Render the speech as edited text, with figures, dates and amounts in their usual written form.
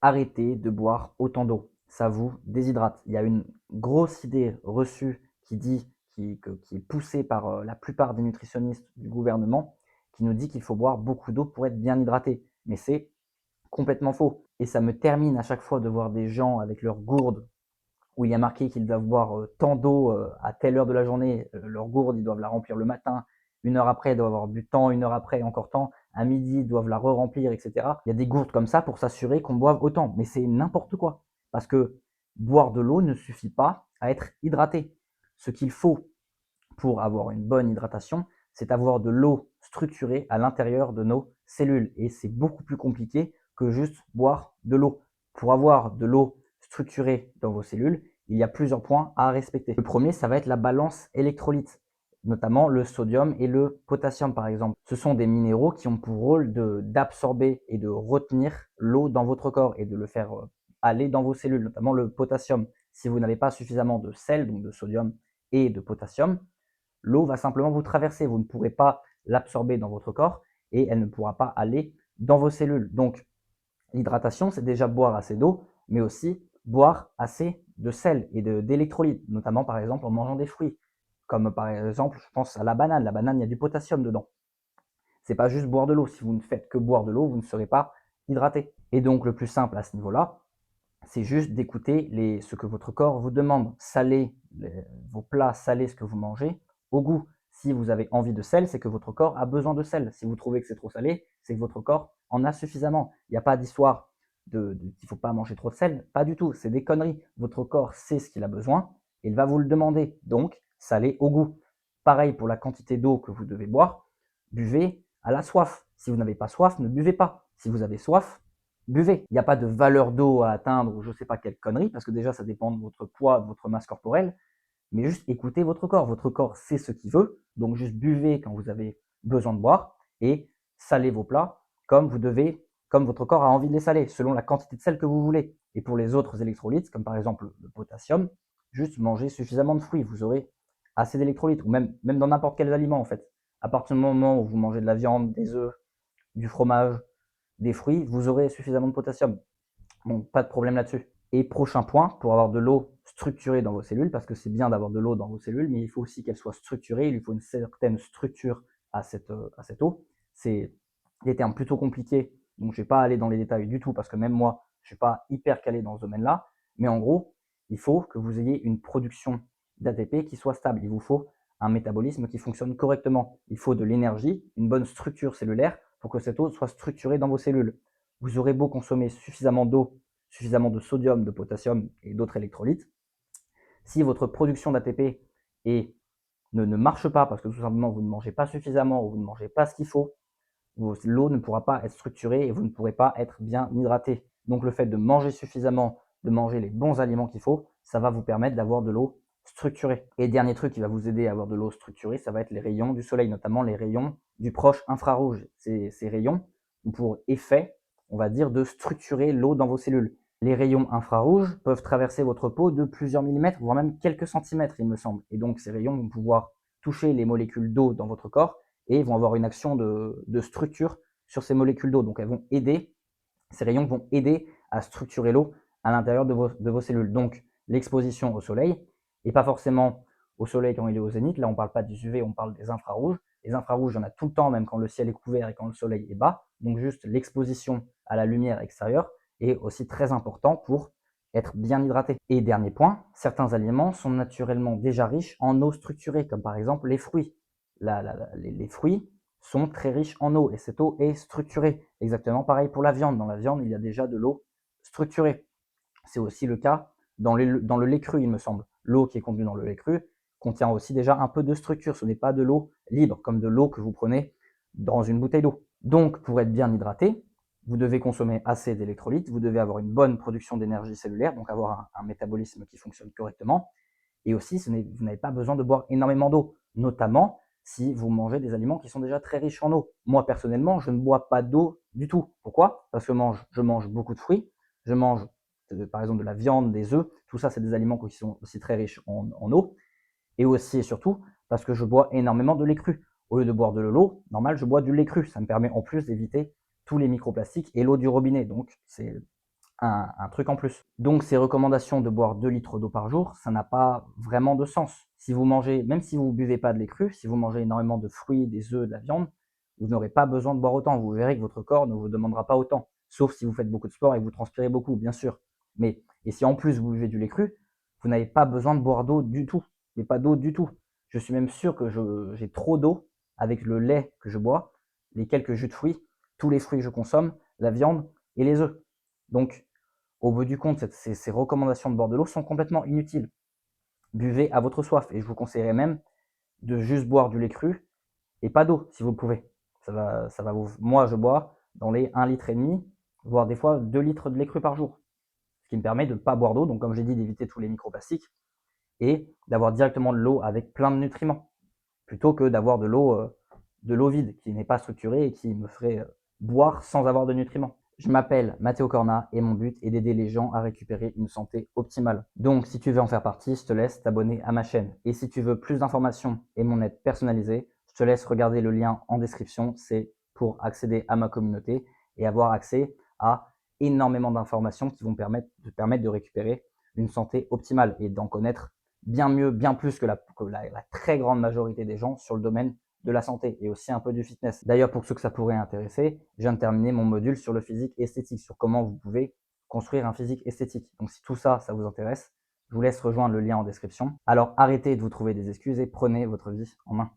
arrêtez de boire autant d'eau. Ça vous déshydrate. Il y a une grosse idée reçue qui est poussée par la plupart des nutritionnistes du gouvernement, qui nous dit qu'il faut boire beaucoup d'eau pour être bien hydraté. Mais c'est complètement faux. Et ça me termine à chaque fois de voir des gens avec leur gourde où il y a marqué qu'ils doivent boire tant d'eau à telle heure de la journée. Leur gourde, ils doivent la remplir le matin. Une heure après, ils doivent avoir bu tant. Une heure après, encore tant. À midi, ils doivent la re-remplir, etc. Il y a des gourdes comme ça pour s'assurer qu'on boive autant. Mais c'est n'importe quoi. Parce que boire de l'eau ne suffit pas à être hydraté. Ce qu'il faut pour avoir une bonne hydratation, c'est avoir de l'eau structurée à l'intérieur de nos cellules. Et c'est beaucoup plus compliqué que juste boire de l'eau. Pour avoir de l'eau structurée dans vos cellules, il y a plusieurs points à respecter. Le premier, ça va être la balance électrolyte, notamment le sodium et le potassium par exemple. Ce sont des minéraux qui ont pour rôle d'absorber et de retenir l'eau dans votre corps et de le faire aller dans vos cellules, notamment le potassium. Si vous n'avez pas suffisamment de sel, donc de sodium et de potassium, l'eau va simplement vous traverser. Vous ne pourrez pas l'absorber dans votre corps et elle ne pourra pas aller dans vos cellules. Donc, l'hydratation, c'est déjà boire assez d'eau, mais aussi boire assez de sel et d'électrolytes, notamment par exemple en mangeant des fruits. Comme par exemple, je pense à la banane. La banane, il y a du potassium dedans. C'est pas juste boire de l'eau. Si vous ne faites que boire de l'eau, vous ne serez pas hydraté. Et donc, le plus simple à ce niveau-là, c'est juste d'écouter ce que votre corps vous demande. Salez vos plats, salez ce que vous mangez au goût. Si vous avez envie de sel, c'est que votre corps a besoin de sel. Si vous trouvez que c'est trop salé, c'est que votre corps en a suffisamment. Il n'y a pas d'histoire qu'il ne faut pas manger trop de sel. Pas du tout, c'est des conneries. Votre corps sait ce qu'il a besoin et il va vous le demander. Donc, salez au goût. Pareil pour la quantité d'eau que vous devez boire. Buvez à la soif. Si vous n'avez pas soif, ne buvez pas. Si vous avez soif, buvez. Il n'y a pas de valeur d'eau à atteindre ou je ne sais pas quelle connerie, parce que déjà ça dépend de votre poids, de votre masse corporelle, mais juste écoutez votre corps. Votre corps sait ce qu'il veut, donc juste buvez quand vous avez besoin de boire et salez vos plats comme vous devez, comme votre corps a envie de les saler, selon la quantité de sel que vous voulez. Et pour les autres électrolytes, comme par exemple le potassium, juste mangez suffisamment de fruits, vous aurez assez d'électrolytes, ou même dans n'importe quel aliment en fait. À partir du moment où vous mangez de la viande, des œufs, du fromage, des fruits, vous aurez suffisamment de potassium. Donc pas de problème là-dessus. Et prochain point, pour avoir de l'eau structurée dans vos cellules, parce que c'est bien d'avoir de l'eau dans vos cellules, mais il faut aussi qu'elle soit structurée, il lui faut une certaine structure à cette eau. C'est des termes plutôt compliqués, donc je ne vais pas aller dans les détails du tout, parce que même moi, je ne suis pas hyper calé dans ce domaine-là, mais en gros, il faut que vous ayez une production d'ATP qui soit stable. Il vous faut un métabolisme qui fonctionne correctement. Il faut de l'énergie, une bonne structure cellulaire pour que cette eau soit structurée dans vos cellules. Vous aurez beau consommer suffisamment d'eau, suffisamment de sodium, de potassium et d'autres électrolytes, si votre production d'ATP ne marche pas parce que tout simplement vous ne mangez pas suffisamment ou vous ne mangez pas ce qu'il faut, l'eau ne pourra pas être structurée et vous ne pourrez pas être bien hydraté. Donc le fait de manger suffisamment, de manger les bons aliments qu'il faut, ça va vous permettre d'avoir de l'eau structurée. Et dernier truc qui va vous aider à avoir de l'eau structurée, ça va être les rayons du soleil, notamment les rayons du proche infrarouge. Ces rayons ont pour effet, on va dire, de structurer l'eau dans vos cellules. Les rayons infrarouges peuvent traverser votre peau de plusieurs millimètres, voire même quelques centimètres, il me semble. Et donc ces rayons vont pouvoir toucher les molécules d'eau dans votre corps et vont avoir une action de structure sur ces molécules d'eau. Donc ces rayons vont aider à structurer l'eau à l'intérieur de vos cellules. Donc l'exposition au soleil, et pas forcément au soleil quand il est au zénith, là on ne parle pas des UV, on parle des infrarouges. Les infrarouges, il y en a tout le temps, même quand le ciel est couvert et quand le soleil est bas. Donc juste l'exposition à la lumière extérieure est aussi très important pour être bien hydraté. Et dernier point, certains aliments sont naturellement déjà riches en eau structurée, comme par exemple les fruits. Les fruits sont très riches en eau et cette eau est structurée. Exactement pareil pour la viande. Dans la viande, il y a déjà de l'eau structurée. C'est aussi le cas dans le lait cru, il me semble. L'eau qui est contenue dans le lait cru contient aussi déjà un peu de structure. Ce n'est pas de l'eau libre, comme de l'eau que vous prenez dans une bouteille d'eau. Donc, pour être bien hydraté, vous devez consommer assez d'électrolytes, vous devez avoir une bonne production d'énergie cellulaire, donc avoir un métabolisme qui fonctionne correctement. Et aussi, vous n'avez pas besoin de boire énormément d'eau, notamment si vous mangez des aliments qui sont déjà très riches en eau. Moi, personnellement, je ne bois pas d'eau du tout. Pourquoi? Parce que je mange beaucoup de fruits, je mange par exemple de la viande, des œufs, tout ça, c'est des aliments qui sont aussi très riches en eau. Et aussi et surtout parce que je bois énormément de lait cru. Au lieu de boire de l'eau, normal, je bois du lait cru. Ça me permet en plus d'éviter tous les microplastiques et l'eau du robinet. Donc, c'est un truc en plus. Donc ces recommandations de boire 2 litres d'eau par jour, ça n'a pas vraiment de sens. Si vous mangez, même si vous ne buvez pas de lait cru, si vous mangez énormément de fruits, des œufs, de la viande, vous n'aurez pas besoin de boire autant. Vous verrez que votre corps ne vous demandera pas autant. Sauf si vous faites beaucoup de sport et que vous transpirez beaucoup, bien sûr. Et si en plus vous buvez du lait cru, vous n'avez pas besoin de boire d'eau du tout. Mais pas d'eau du tout. Je suis même sûr que j'ai trop d'eau avec le lait que je bois, les quelques jus de fruits, tous les fruits que je consomme, la viande et les œufs. Donc, au bout du compte, ces recommandations de boire de l'eau sont complètement inutiles. Buvez à votre soif. Et je vous conseillerais même de juste boire du lait cru et pas d'eau, si vous le pouvez. Moi, je bois dans les 1,5 litre, voire des fois 2 litres de lait cru par jour. Ce qui me permet de ne pas boire d'eau, donc comme j'ai dit, d'éviter tous les microplastiques et d'avoir directement de l'eau avec plein de nutriments, plutôt que d'avoir de l'eau vide, qui n'est pas structurée et qui me ferait boire sans avoir de nutriments. Je m'appelle Mathéo Corna et mon but est d'aider les gens à récupérer une santé optimale. Donc si tu veux en faire partie, je te laisse t'abonner à ma chaîne. Et si tu veux plus d'informations et mon aide personnalisée, je te laisse regarder le lien en description. C'est pour accéder à ma communauté et avoir accès à énormément d'informations qui vont te permettre de récupérer une santé optimale et d'en connaître bien mieux, bien plus que la très grande majorité des gens sur le domaine de la santé et aussi un peu du fitness. D'ailleurs, pour ceux que ça pourrait intéresser, je viens de terminer mon module sur le physique esthétique, sur comment vous pouvez construire un physique esthétique. Donc si tout ça, ça vous intéresse, je vous laisse rejoindre le lien en description. Alors arrêtez de vous trouver des excuses et prenez votre vie en main.